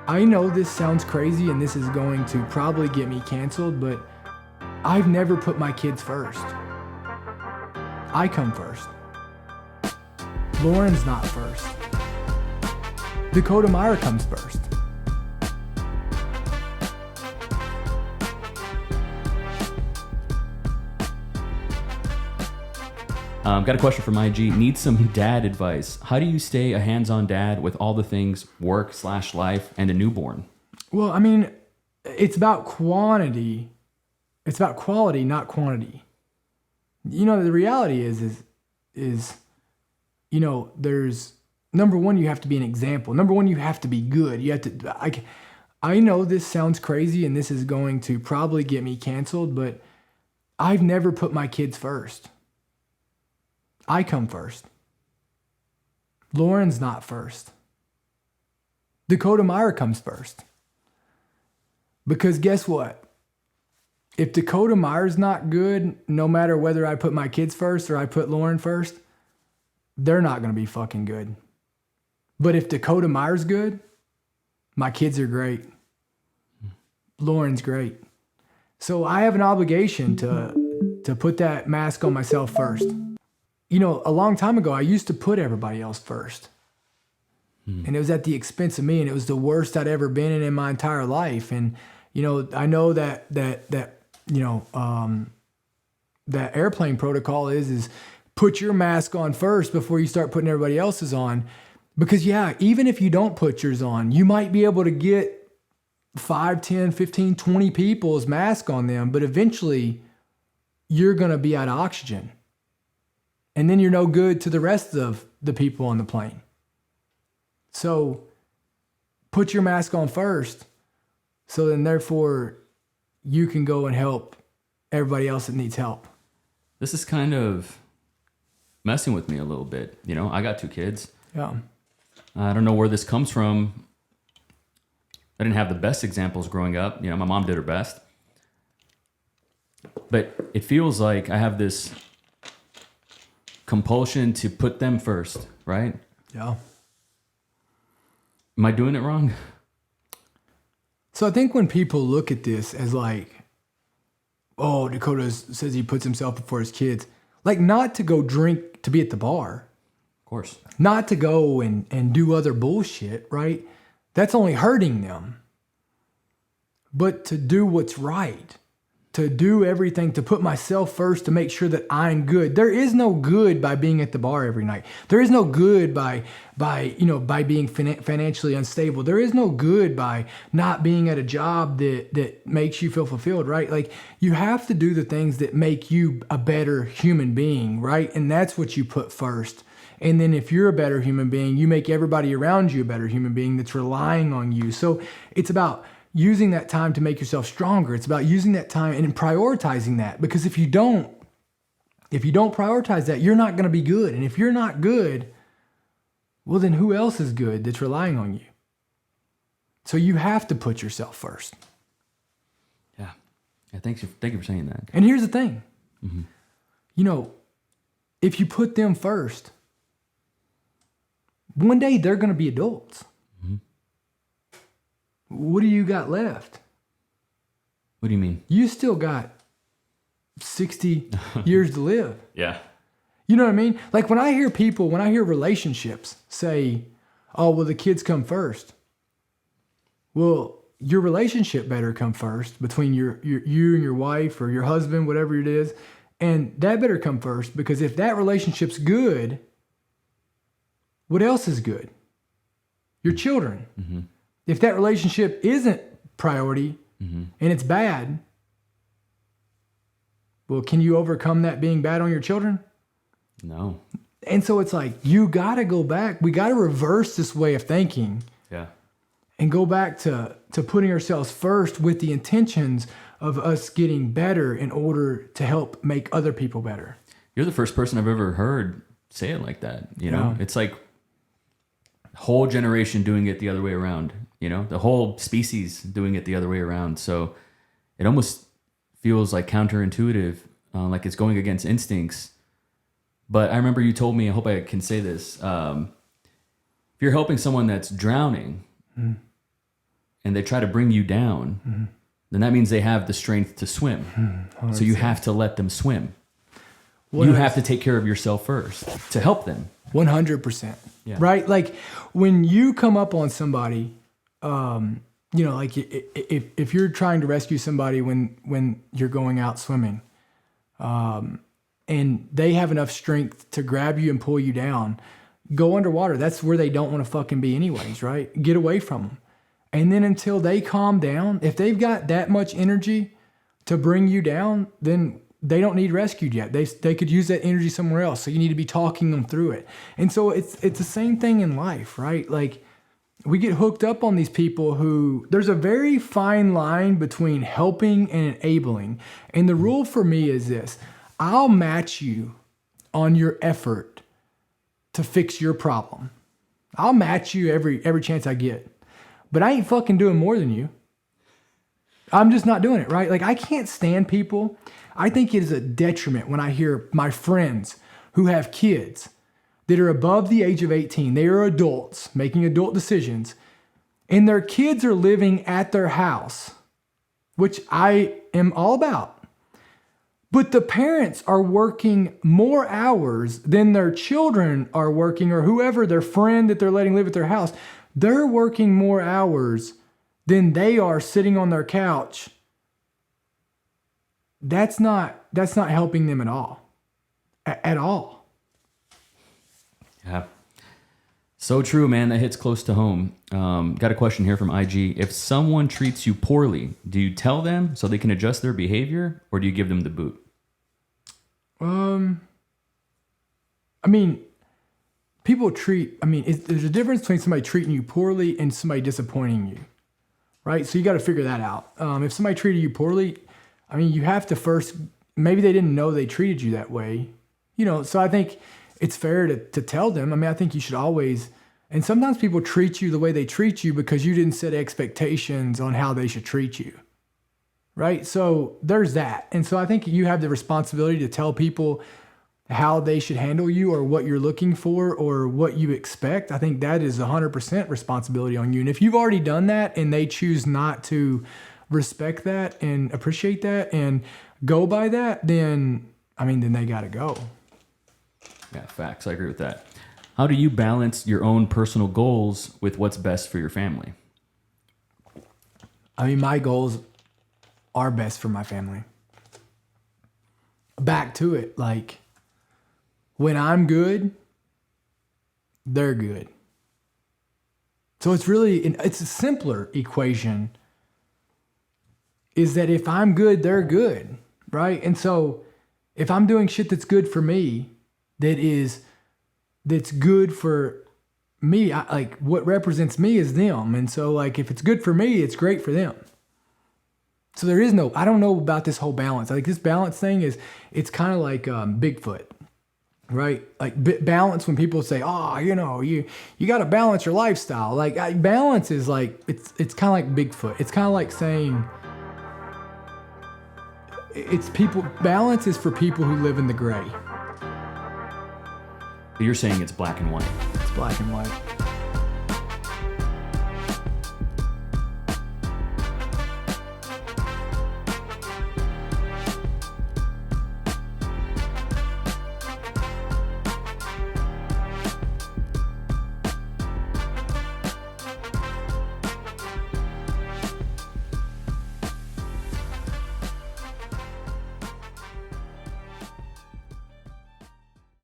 I know this sounds crazy and this is going to probably get me canceled, but I've never put my kids first. I come first. Lauren's not first. Dakota Meyer comes first. Got a question from IG. Need some dad advice. How do you stay a hands-on dad with all the things work/life and a newborn? Well, I mean, it's about quantity. It's about quality, not quantity. You know, the reality is, you know, there's number one, you have to be an example. Number one, you have to be good. You have to, I know this sounds crazy and this is going to probably get me canceled, but I've never put my kids first. I come first. Lauren's not first. Dakota Meyer comes first. Because guess what? If Dakota Meyer's not good, no matter whether I put my kids first or I put Lauren first, they're not going to be fucking good. But if Dakota Meyer's good, my kids are great. Lauren's great. So I have an obligation to put that mask on myself first. You know, a long time ago, I used to put everybody else first. And it was at the expense of me, and it was the worst I'd ever been in my entire life. And, you know, I know that airplane protocol is put your mask on first before you start putting everybody else's on. Because, yeah, even if you don't put yours on, you might be able to get 5, 10, 15, 20 people's mask on them, but eventually you're going to be out of oxygen. And then you're no good to the rest of the people on the plane. So put your mask on first, so then therefore you can go and help everybody else that needs help. This is kind of messing with me a little bit. You know, I got 2 kids. Yeah. I don't know where this comes from. I didn't have the best examples growing up. You know, my mom did her best. But it feels like I have this compulsion to put them first, right? Yeah. Am I doing it wrong? So I think when people look at this as like, oh, Dakota says he puts himself before his kids, like not to go drink to be at the bar. Of course. Not to go and do other bullshit, right? That's only hurting them. But to do what's right, to do everything, to put myself first, to make sure that I'm good. There is no good by being at the bar every night. There is no good by being financially unstable. There is no good by not being at a job that makes you feel fulfilled, right? Like you have to do the things that make you a better human being, right? And that's what you put first. And then if you're a better human being, you make everybody around you a better human being that's relying on you. So it's about using that time to make yourself stronger. It's about using that time and prioritizing that. Because if you don't prioritize that, you're not going to be good. And if you're not good, well, then who else is good that's relying on you? So you have to put yourself first. Yeah. Thank you for saying that. And here's the thing. Mm-hmm. You know, if you put them first, one day they're going to be adults. Mm-hmm. What do you got left? What do you mean? You still got 60 years to live. Yeah. You know what I mean? Like when I hear relationships say, oh, well, the kids come first. Well, your relationship better come first between you and your wife or your husband, whatever it is. And that better come first, because if that relationship's good, what else is good? Your children. Mm-hmm. If that relationship isn't priority and it's bad, well, can you overcome that being bad on your children? No. And so it's like, you got to go back. We got to reverse this way of thinking. Yeah. And go back to putting ourselves first with the intentions of us getting better in order to help make other people better. You're the first person I've ever heard say it like that. You know, It's like whole generation doing it the other way around, you know, the whole species doing it the other way around. So it almost feels like counterintuitive, like it's going against instincts. But I remember you told me, I hope I can say this, if you're helping someone that's drowning, and they try to bring you down, then that means they have the strength to swim. So you have to let them swim. You have to take care of yourself first to help them. 100%. Yeah. Right? Like when you come up on somebody, you know, like if you're trying to rescue somebody when you're going out swimming, and they have enough strength to grab you and pull you down, go underwater. That's where they don't want to fucking be anyways, right? Get away from them. And then until they calm down, if they've got that much energy to bring you down, then they don't need rescued yet. They could use that energy somewhere else. So you need to be talking them through it. And so it's the same thing in life, right? Like we get hooked up on these people who, there's a very fine line between helping and enabling. And the rule for me is this: I'll match you on your effort to fix your problem. I'll match you every chance I get. But I ain't fucking doing more than you. I'm just not doing it, right? Like I can't stand people. I think it is a detriment when I hear my friends who have kids that are above the age of 18. They are adults making adult decisions, and their kids are living at their house, which I am all about. But the parents are working more hours than their children are working, or whoever, their friend that they're letting live at their house. They're working more hours than they are sitting on their couch. That's not helping them at all. At all. Yeah. So true, man. That hits close to home. Got a question here from IG. If someone treats you poorly, do you tell them so they can adjust their behavior, or do you give them the boot? I mean, there's a difference between somebody treating you poorly and somebody disappointing you, right? So you got to figure that out. If somebody treated you poorly, I mean, you have to first, maybe they didn't know they treated you that way, you know? So I think it's fair to tell them. I mean, I think you should always, and sometimes people treat you the way they treat you because you didn't set expectations on how they should treat you, right? So there's that. And so I think you have the responsibility to tell people how they should handle you, or what you're looking for, or what you expect. I think that is 100% responsibility on you. And if you've already done that and they choose not to respect that and appreciate that and go by that, then they got to go. Yeah, facts. I agree with that. How do you balance your own personal goals with what's best for your family? I mean, my goals are best for my family. Back to it, like, when I'm good, they're good. So it's a simpler equation, is that if I'm good, they're good, right? And so if I'm doing shit that's good for me, that's good for me, like what represents me is them. And so like if it's good for me, it's great for them. So I don't know about this whole balance. Like this balance thing it's kind of like Bigfoot. Right? Like balance, when people say, oh, you know, you got to balance your lifestyle. Like balance is like, it's kind of like Bigfoot. It's kind of like saying balance is for people who live in the gray. You're saying it's black and white. It's black and white.